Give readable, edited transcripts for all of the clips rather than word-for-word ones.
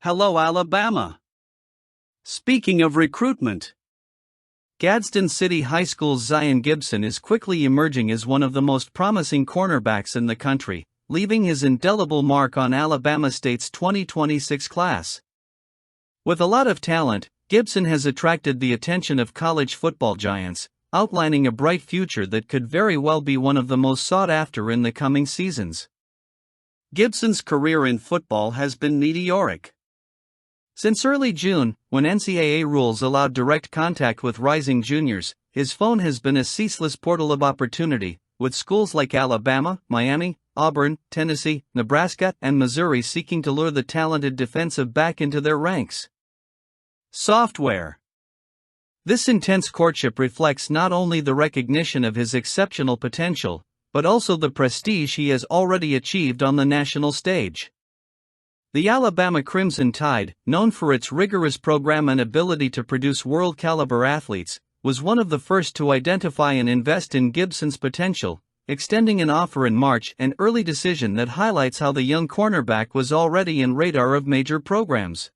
Hello, Alabama. Speaking of recruitment, Gadsden City High School's Zion Gibson is quickly emerging as one of the most promising cornerbacks in the country, leaving his indelible mark on Alabama State's 2026 class. With a lot of talent, Gibson has attracted the attention of college football giants, outlining a bright future that could very well be one of the most sought after in the coming seasons. Gibson's career in football has been meteoric. Since early June, when NCAA rules allowed direct contact with rising juniors, his phone has been a ceaseless portal of opportunity, with schools like Alabama, Miami, Auburn, Tennessee, Nebraska, and Missouri seeking to lure the talented defensive back into their ranks. Software. This intense courtship reflects not only the recognition of his exceptional potential, but also the prestige he has already achieved on the national stage. The Alabama Crimson Tide, known for its rigorous program and ability to produce world-caliber athletes, was one of the first to identify and invest in Gibson's potential, extending an offer in March, an early decision that highlights how the young cornerback was already in radar of major programs.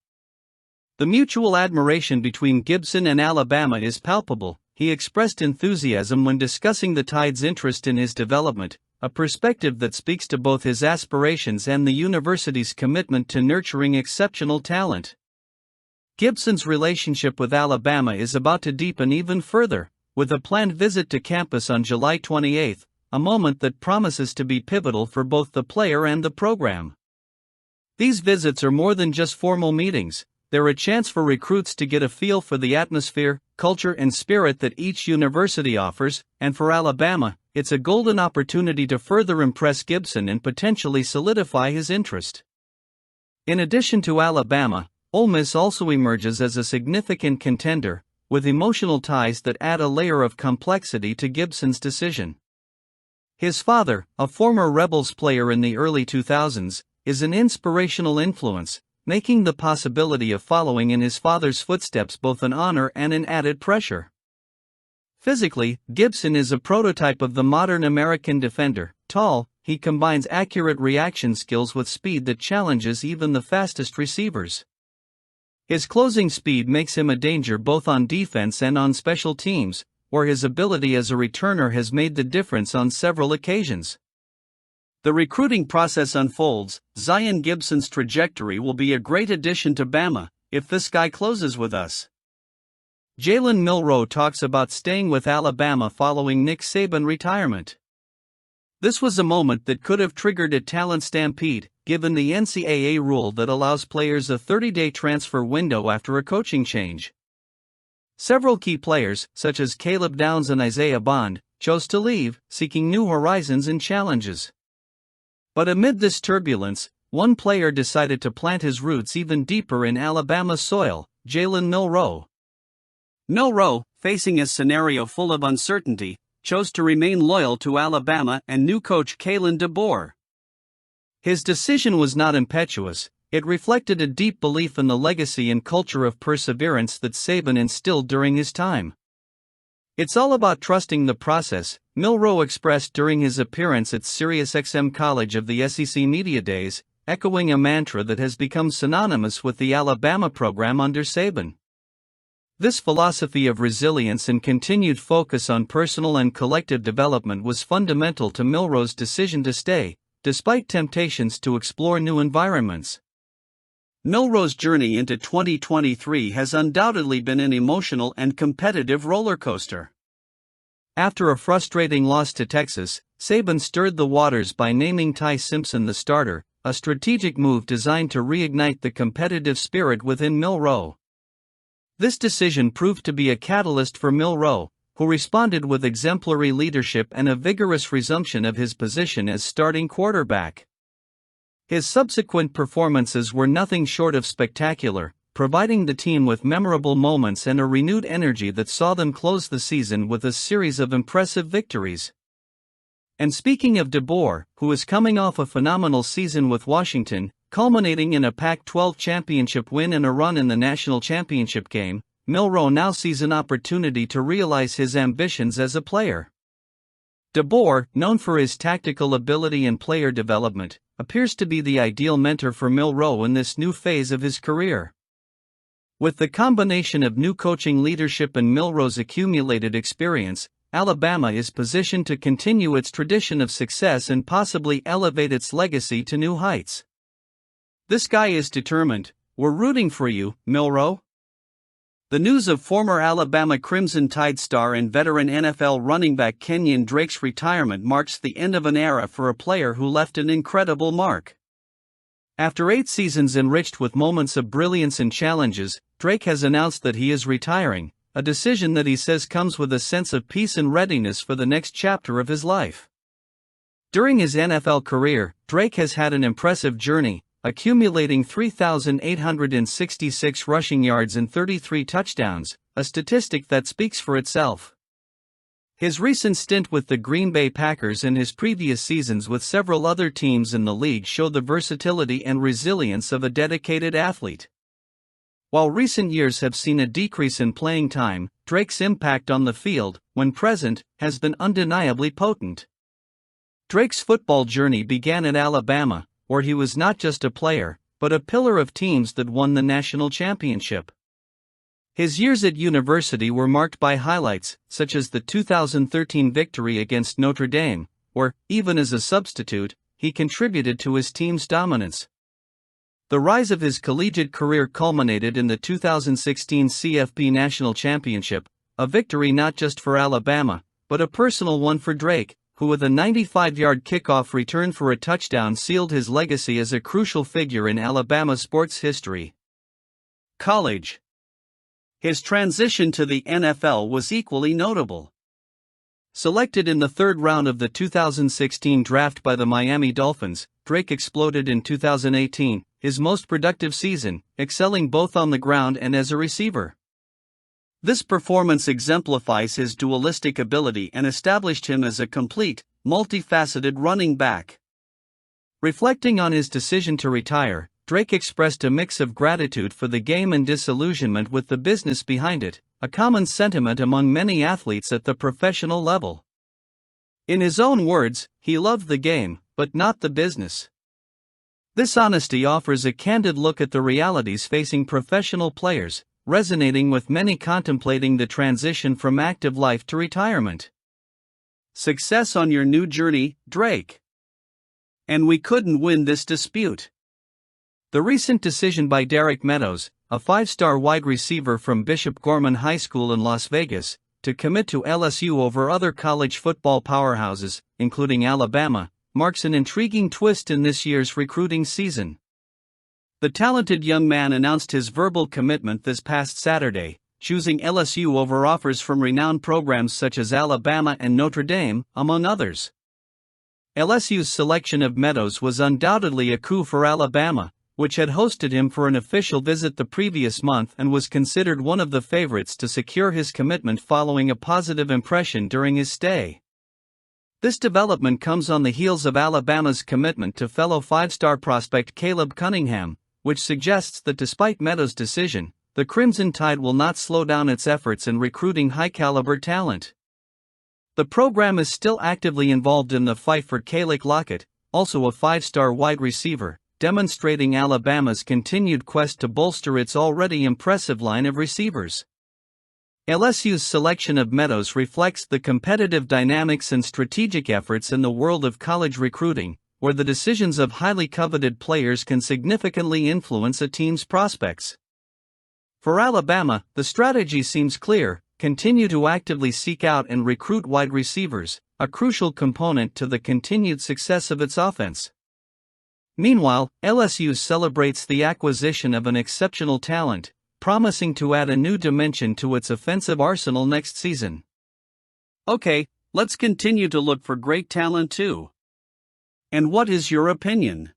The mutual admiration between Gibson and Alabama is palpable. He expressed enthusiasm when discussing the Tide's interest in his development, a perspective that speaks to both his aspirations and the university's commitment to nurturing exceptional talent. Gibson's relationship with Alabama is about to deepen even further, with a planned visit to campus on July 28, a moment that promises to be pivotal for both the player and the program. These visits are more than just formal meetings. They're a chance for recruits to get a feel for the atmosphere, culture, and spirit that each university offers, and for Alabama, it's a golden opportunity to further impress Gibson and potentially solidify his interest. In addition to Alabama, Ole Miss also emerges as a significant contender, with emotional ties that add a layer of complexity to Gibson's decision. His father, a former Rebels player in the early 2000s, is an inspirational influence, making the possibility of following in his father's footsteps both an honor and an added pressure. Physically, Gibson is a prototype of the modern American defender. Tall, he combines accurate reaction skills with speed that challenges even the fastest receivers. His closing speed makes him a danger both on defense and on special teams, where his ability as a returner has made the difference on several occasions. The recruiting process unfolds. Zion Gibson's trajectory will be a great addition to Bama, if this guy closes with us. Jalen Milroe talks about staying with Alabama following Nick Saban's retirement. This was a moment that could have triggered a talent stampede, given the NCAA rule that allows players a 30-day transfer window after a coaching change. Several key players, such as Caleb Downs and Isaiah Bond, chose to leave, seeking new horizons and challenges. But amid this turbulence, one player decided to plant his roots even deeper in Alabama soil, Jalen Milroe. Milroe, facing a scenario full of uncertainty, chose to remain loyal to Alabama and new coach Kalen DeBoer. His decision was not impetuous. It reflected a deep belief in the legacy and culture of perseverance that Saban instilled during his time. "It's all about trusting the process," Milroe expressed during his appearance at SiriusXM College of the SEC Media Days, echoing a mantra that has become synonymous with the Alabama program under Saban. This philosophy of resilience and continued focus on personal and collective development was fundamental to Milroe's decision to stay, despite temptations to explore new environments. Milroe's journey into 2023 has undoubtedly been an emotional and competitive roller coaster. After a frustrating loss to Texas, Saban stirred the waters by naming Ty Simpson the starter, a strategic move designed to reignite the competitive spirit within Milroe. This decision proved to be a catalyst for Milroe, who responded with exemplary leadership and a vigorous resumption of his position as starting quarterback. His subsequent performances were nothing short of spectacular, providing the team with memorable moments and a renewed energy that saw them close the season with a series of impressive victories. And speaking of DeBoer, who is coming off a phenomenal season with Washington, culminating in a Pac-12 championship win and a run in the national championship game, Milroe now sees an opportunity to realize his ambitions as a player. DeBoer, known for his tactical ability and player development, appears to be the ideal mentor for Milroe in this new phase of his career. With the combination of new coaching leadership and Milroe's accumulated experience, Alabama is positioned to continue its tradition of success and possibly elevate its legacy to new heights. "This guy is determined. We're rooting for you, Milroe." The news of former Alabama Crimson Tide star and veteran NFL running back Kenyon Drake's retirement marks the end of an era for a player who left an incredible mark. After 8 seasons enriched with moments of brilliance and challenges, Drake has announced that he is retiring, a decision that he says comes with a sense of peace and readiness for the next chapter of his life. During his NFL career, Drake has had an impressive journey, accumulating 3,866 rushing yards and 33 touchdowns, a statistic that speaks for itself. His recent stint with the Green Bay Packers and his previous seasons with several other teams in the league show the versatility and resilience of a dedicated athlete. While recent years have seen a decrease in playing time, Drake's impact on the field, when present, has been undeniably potent. Drake's football journey began at Alabama, where he was not just a player, but a pillar of teams that won the national championship. His years at university were marked by highlights, such as the 2013 victory against Notre Dame, where, even as a substitute, he contributed to his team's dominance. The rise of his collegiate career culminated in the 2016 CFP National Championship, a victory not just for Alabama, but a personal one for Drake, who with a 95-yard kickoff return for a touchdown sealed his legacy as a crucial figure in Alabama sports history. College. His transition to the NFL was equally notable. Selected in the 3rd round of the 2016 draft by the Miami Dolphins, Drake exploded in 2018, his most productive season, excelling both on the ground and as a receiver. This performance exemplifies his dualistic ability and established him as a complete, multifaceted running back. Reflecting on his decision to retire, Drake expressed a mix of gratitude for the game and disillusionment with the business behind it, a common sentiment among many athletes at the professional level. In his own words, he loved the game, but not the business. This honesty offers a candid look at the realities facing professional players, resonating with many contemplating the transition from active life to retirement. Success on your new journey, Drake. And we couldn't win this dispute. The recent decision by Derek Meadows, a 5-star wide receiver from Bishop Gorman High School in Las Vegas, to commit to LSU over other college football powerhouses, including Alabama, marks an intriguing twist in this year's recruiting season. The talented young man announced his verbal commitment this past Saturday, choosing LSU over offers from renowned programs such as Alabama and Notre Dame, among others. LSU's selection of Meadows was undoubtedly a coup for Alabama, which had hosted him for an official visit the previous month and was considered one of the favorites to secure his commitment following a positive impression during his stay. This development comes on the heels of Alabama's commitment to fellow 5-star prospect Caleb Cunningham, which suggests that despite Meadows' decision, the Crimson Tide will not slow down its efforts in recruiting high-caliber talent. The program is still actively involved in the fight for Caleb Lockett, also a 5-star wide receiver, demonstrating Alabama's continued quest to bolster its already impressive line of receivers. LSU's selection of Meadows reflects the competitive dynamics and strategic efforts in the world of college recruiting, where the decisions of highly coveted players can significantly influence a team's prospects. For Alabama, the strategy seems clear: continue to actively seek out and recruit wide receivers, a crucial component to the continued success of its offense. Meanwhile, LSU celebrates the acquisition of an exceptional talent, promising to add a new dimension to its offensive arsenal next season. Okay, let's continue to look for great talent too. And what is your opinion?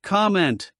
Comment.